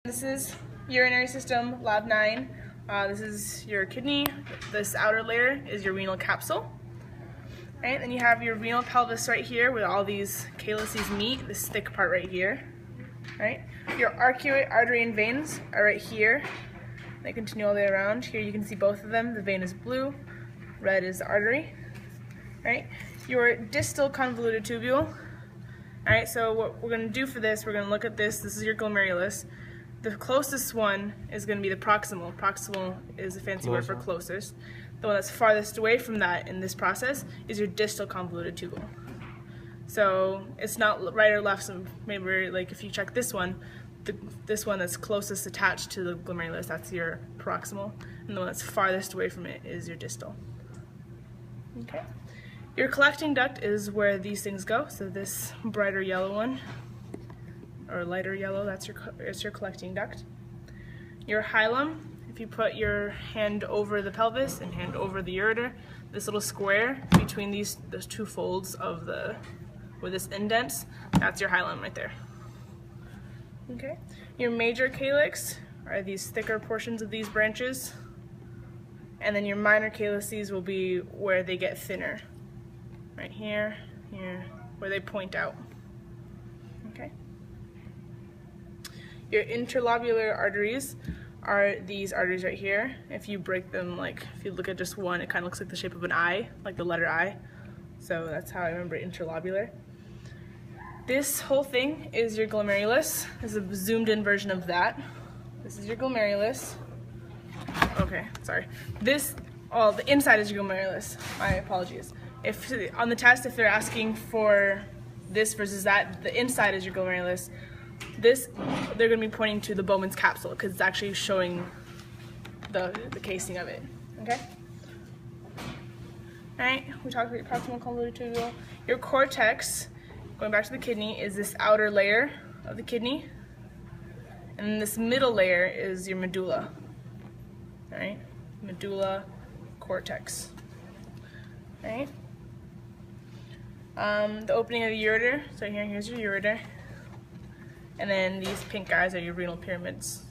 This is urinary system, lab 9. This is your kidney. This outer layer is your renal capsule. Right, then you have your renal pelvis right here where all these calyces meet, this thick part right here. Right? Your arcuate artery and veins are right here. They continue all the way around. Here you can see both of them. The vein is blue, red is the artery. Right? Your distal convoluted tubule. Alright, so what we're going to do for this, we're going to look at this. This is your glomerulus. The closest one is going to be the proximal. Proximal is a fancy word for closest. The one that's farthest away from that in this process is your distal convoluted tubule. So it's not right or left, so maybe like if you check this one, this one that's closest attached to the glomerulus, that's your proximal, and the one that's farthest away from it is your distal. Okay. Your collecting duct is where these things go, so this brighter yellow one, or lighter yellow, that's your collecting duct. Your hilum, if you put your hand over the pelvis and hand over the ureter, this little square between those two folds of where this indents, that's your hilum right there. Okay. Your major calyx are these thicker portions of these branches, and then your minor calyces will be where they get thinner. Right here, here, where they point out. Okay. Your interlobular arteries are these arteries right here. If you break them, like if you look at just one, it kind of looks like the shape of an I, like the letter I. So that's how I remember interlobular. This whole thing is your glomerulus. This is a zoomed in version of that. This is your glomerulus. Okay, sorry. The inside is your glomerulus. My apologies. If on the test, if they're asking for this versus that, the inside is your glomerulus. This, they're going to be pointing to the Bowman's capsule because it's actually showing the casing of it. Okay? Alright, we talked about your proximal convoluted tubule. Your cortex, going back to the kidney, is this outer layer of the kidney. And this middle layer is your medulla. Alright? Medulla, cortex. Alright? The opening of the ureter, so here's your ureter. And then these pink guys are your renal pyramids.